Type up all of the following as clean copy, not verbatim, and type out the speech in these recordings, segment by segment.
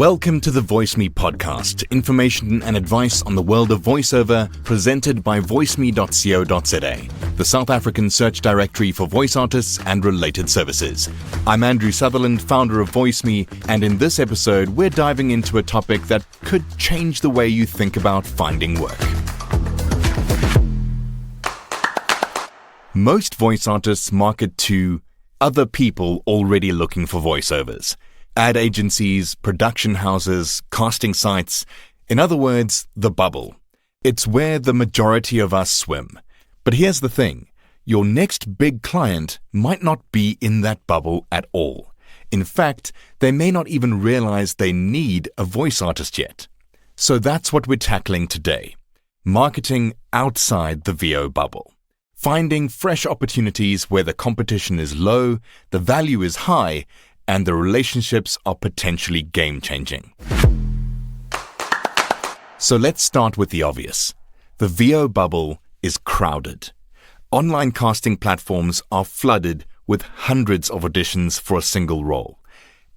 Welcome to the VoiceMe Podcast, information and advice on the world of voiceover, presented by voiceme.co.za, the South African search directory for voice artists and related services. I'm Andrew Sutherland, founder of VoiceMe, and in this episode, we're diving into a topic that could change the way you think about finding work. Most voice artists market to other people already looking for voiceovers. Ad agencies, production houses, casting sites. In other words, the bubble. It's where the majority of us swim. But here's the thing. Your next big client might not be in that bubble at all. In fact, they may not even realize they need a voice artist yet. So that's what we're tackling today. Marketing outside the VO bubble. Finding fresh opportunities where the competition is low, the value is high, and the relationships are potentially game-changing. So let's start with the obvious. The VO bubble is crowded. Online casting platforms are flooded with hundreds of auditions for a single role.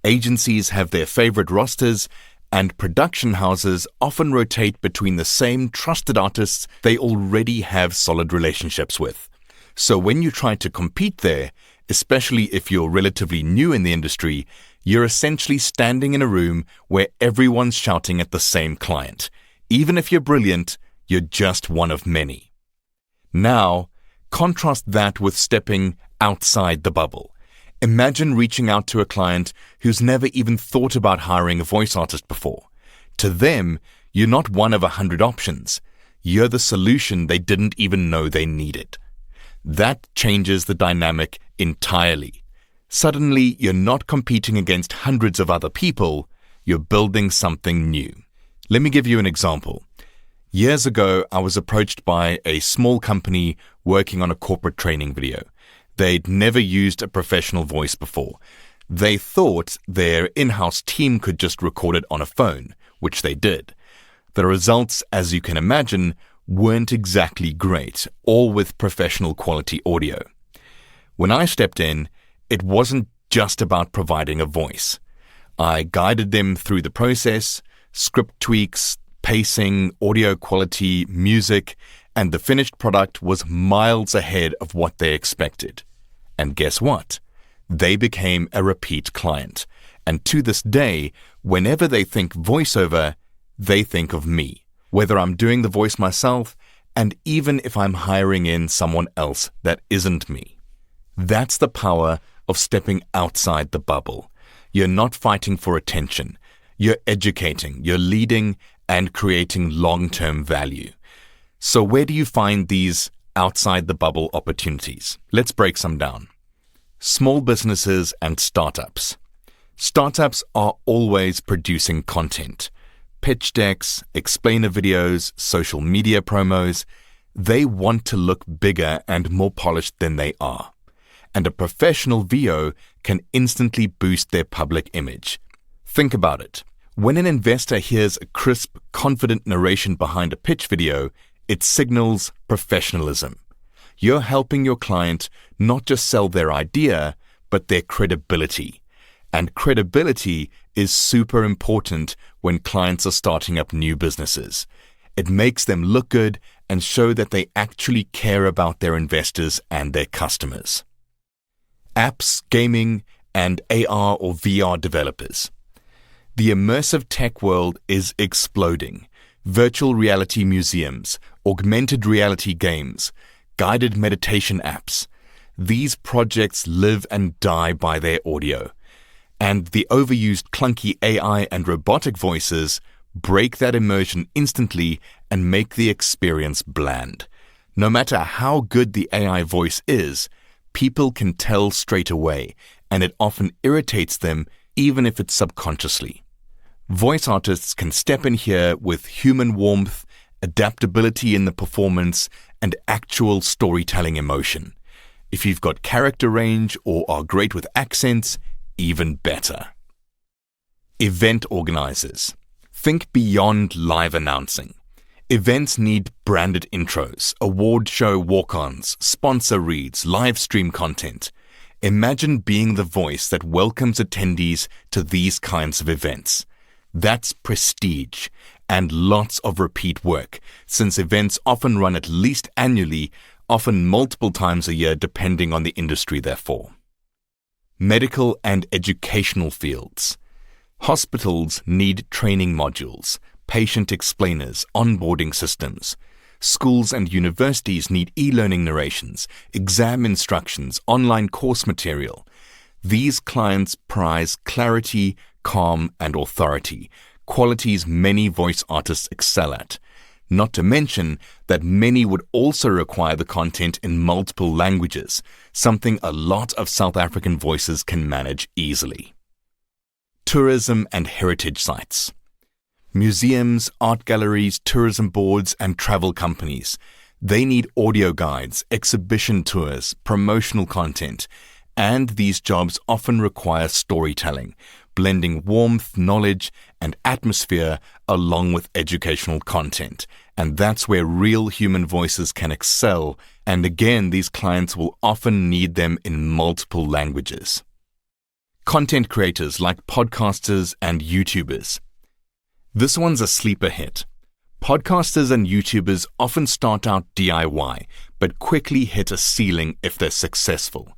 Agencies have their favorite rosters, and production houses often rotate between the same trusted artists they already have solid relationships with. So when you try to compete there, especially if you're relatively new in the industry, you're essentially standing in a room where everyone's shouting at the same client. Even if you're brilliant, you're just one of many. Now, contrast that with stepping outside the bubble. Imagine reaching out to a client who's never even thought about hiring a voice artist before. To them, you're not one of 100 options. You're the solution they didn't even know they needed. That changes the dynamic entirely. Suddenly, you're not competing against hundreds of other people, you're building something new. Let me give you an example. Years ago, I was approached by a small company working on a corporate training video. They'd never used a professional voice before. They thought their in-house team could just record it on a phone, which they did. The results, as you can imagine, weren't exactly great, all with professional quality audio. When I stepped in, it wasn't just about providing a voice. I guided them through the process, script tweaks, pacing, audio quality, music, and the finished product was miles ahead of what they expected. And guess what? They became a repeat client. And to this day, whenever they think voiceover, they think of me. Whether I'm doing the voice myself, and even if I'm hiring in someone else that isn't me. That's the power of stepping outside the bubble. You're not fighting for attention. You're educating, you're leading, and creating long-term value. So where do you find these outside the bubble opportunities? Let's break some down. Small businesses and startups. Startups are always producing content. Pitch decks, explainer videos, social media promos. They want to look bigger and more polished than they are. And a professional VO can instantly boost their public image. Think about it. When an investor hears a crisp, confident narration behind a pitch video, it signals professionalism. You're helping your client not just sell their idea, but their credibility. And credibility is super important when clients are starting up new businesses. It makes them look good and show that they actually care about their investors and their customers. Apps, gaming, and AR or VR developers. The immersive tech world is exploding. Virtual reality museums, augmented reality games, guided meditation apps. These projects live and die by their audio. And the overused clunky AI and robotic voices break that immersion instantly and make the experience bland. No matter how good the AI voice is, people can tell straight away, and it often irritates them even if it's subconsciously. Voice artists can step in here with human warmth, adaptability in the performance, and actual storytelling emotion. If you've got character range or are great with accents, even better. Event organizers. Think beyond live announcing. Events need branded intros, award show walk-ons, sponsor reads, live stream content. Imagine being the voice that welcomes attendees to these kinds of events. That's prestige and lots of repeat work, since events often run at least annually, often multiple times a year depending on the industry therefore. Medical and educational fields. Hospitals need training modules, patient explainers, onboarding systems. Schools and universities need e-learning narrations, exam instructions, online course material. These clients prize clarity, calm, and authority, qualities many voice artists excel at. Not to mention that many would also require the content in multiple languages, something a lot of South African voices can manage easily. Tourism and heritage sites. Museums, art galleries, tourism boards, and travel companies. They need audio guides, exhibition tours, promotional content, and these jobs often require storytelling, blending warmth, knowledge, and atmosphere along with educational content. And that's where real human voices can excel, and again, these clients will often need them in multiple languages. Content creators like podcasters and YouTubers. This one's a sleeper hit. Podcasters and YouTubers often start out DIY, but quickly hit a ceiling if they're successful.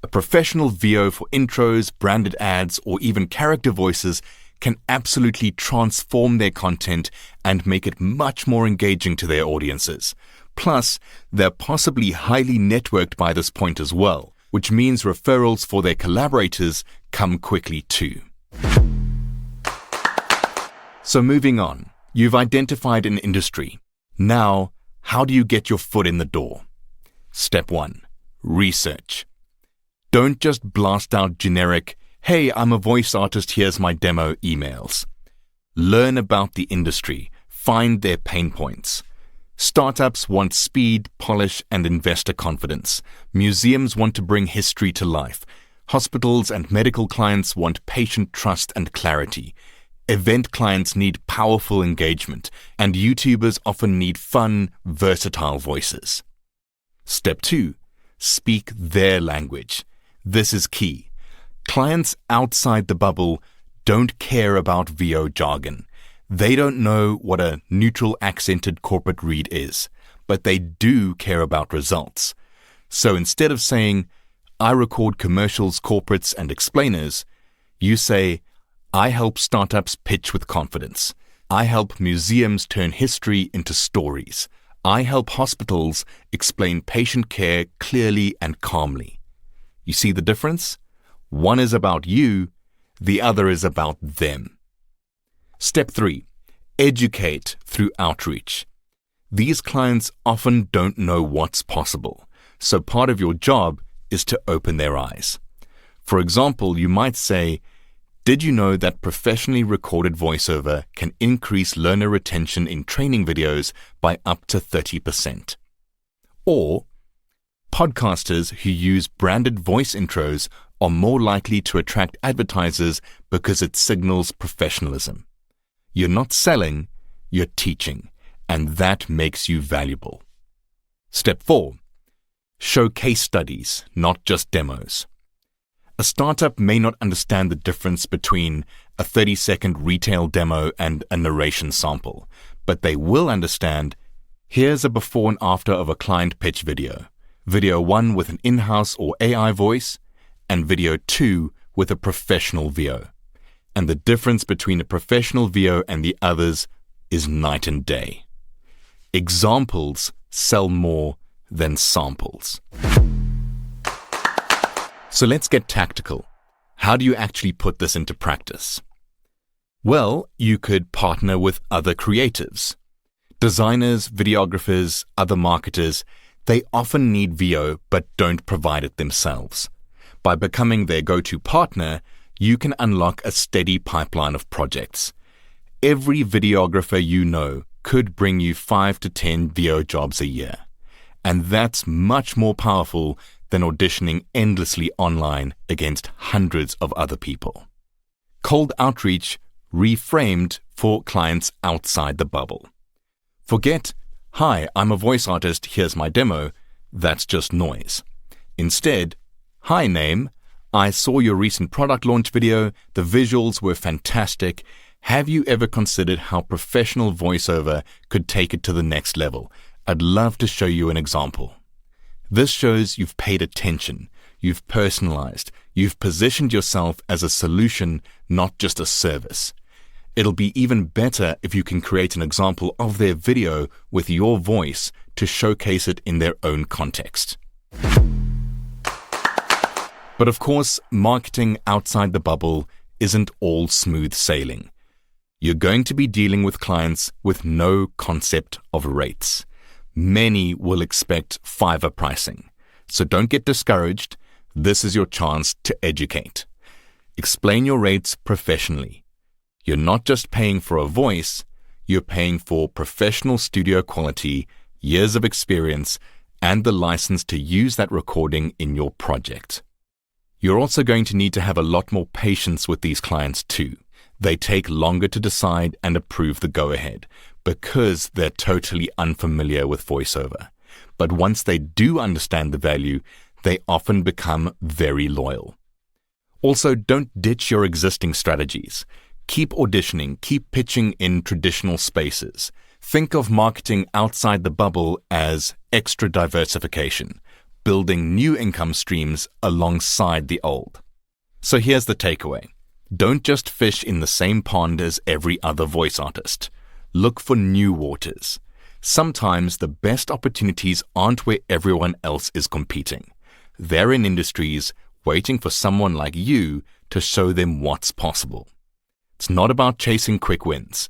A professional VO for intros, branded ads, or even character voices can absolutely transform their content and make it much more engaging to their audiences. Plus, they're possibly highly networked by this point as well, which means referrals for their collaborators come quickly too. So moving on, you've identified an industry. Now, how do you get your foot in the door? Step 1. Research. Don't just blast out generic, "Hey, I'm a voice artist, here's my demo" emails. Learn about the industry. Find their pain points. Startups want speed, polish, and investor confidence. Museums want to bring history to life. Hospitals and medical clients want patient trust and clarity. Event clients need powerful engagement, and YouTubers often need fun, versatile voices. Step 2. Speak their language. This is key. Clients outside the bubble don't care about VO jargon. They don't know what a neutral accented corporate read is, but they do care about results. So instead of saying, "I record commercials, corporates, and explainers," you say, "I help startups pitch with confidence. I help museums turn history into stories. I help hospitals explain patient care clearly and calmly." You see the difference? One is about you, the other is about them. Step 3. Educate through outreach. These clients often don't know what's possible, so part of your job is to open their eyes. For example, you might say, "Did you know that professionally recorded voiceover can increase learner retention in training videos by up to 30%? Or, "Podcasters who use branded voice intros are more likely to attract advertisers because it signals professionalism." You're not selling, you're teaching, and that makes you valuable. Step 4. Show case studies, not just demos. A startup may not understand the difference between a 30-second retail demo and a narration sample, but they will understand, here's a before and after of a client pitch video. Video 1 with an in-house or AI voice, and video 2 with a professional VO. And the difference between a professional VO and the others is night and day. Examples sell more than samples. So let's get tactical. How do you actually put this into practice? Well, you could partner with other creatives. Designers, videographers, other marketers, they often need VO but don't provide it themselves. By becoming their go-to partner, you can unlock a steady pipeline of projects. Every videographer you know could bring you 5 to 10 VO jobs a year. And that's much more powerful than auditioning endlessly online against hundreds of other people. Cold outreach reframed for clients outside the bubble. Forget, "Hi, I'm a voice artist, here's my demo." That's just noise. Instead, "Hi, name. I saw your recent product launch video. The visuals were fantastic. Have you ever considered how professional VoiceOver could take it to the next level? I'd love to show you an example. This shows you've paid attention, you've personalized, you've positioned yourself as a solution, not just a service. It'll be even better if you can create an example of their video with your voice to showcase it in their own context. But of course, marketing outside the bubble isn't all smooth sailing. You're going to be dealing with clients with no concept of rates. Many will expect Fiverr pricing. So don't get discouraged. This is your chance to educate. Explain your rates professionally. You're not just paying for a voice, you're paying for professional studio quality, years of experience, and the license to use that recording in your project. You're also going to need to have a lot more patience with these clients too. They take longer to decide and approve the go-ahead because they're totally unfamiliar with VoiceOver. But once they do understand the value, they often become very loyal. Also, don't ditch your existing strategies. Keep auditioning, keep pitching in traditional spaces. Think of marketing outside the bubble as extra diversification, building new income streams alongside the old. So here's the takeaway. Don't just fish in the same pond as every other voice artist. Look for new waters. Sometimes the best opportunities aren't where everyone else is competing. They're in industries waiting for someone like you to show them what's possible. It's not about chasing quick wins.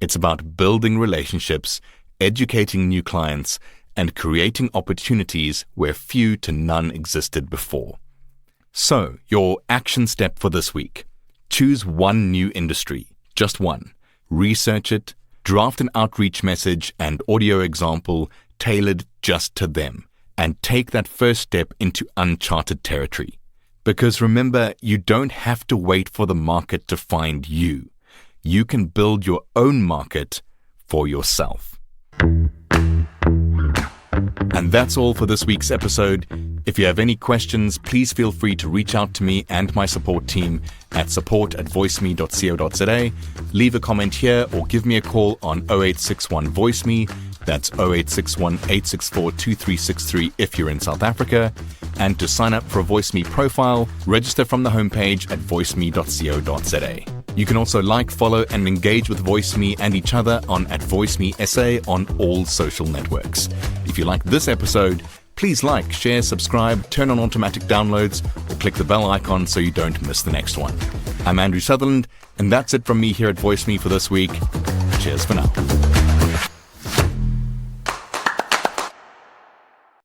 It's about building relationships, educating new clients, and creating opportunities where few to none existed before. So, your action step for this week. Choose one new industry, just one. Research it, draft an outreach message and audio example tailored just to them, and take that first step into uncharted territory. Because remember, you don't have to wait for the market to find you. You can build your own market for yourself. And that's all for this week's episode. If you have any questions, please feel free to reach out to me and my support team at support@voiceme.co.za. Leave a comment here or give me a call on 0861 VoiceMe. That's 0861 864 2363 if you're in South Africa. And to sign up for a VoiceMe profile, register from the homepage at voiceme.co.za. You can also like, follow, and engage with VoiceMe and each other on @VoiceMeSA on all social networks. If you like this episode, please like, share, subscribe, turn on automatic downloads, or click the bell icon so you don't miss the next one. I'm Andrew Sutherland, and that's it from me here at VoiceMe for this week. Cheers for now.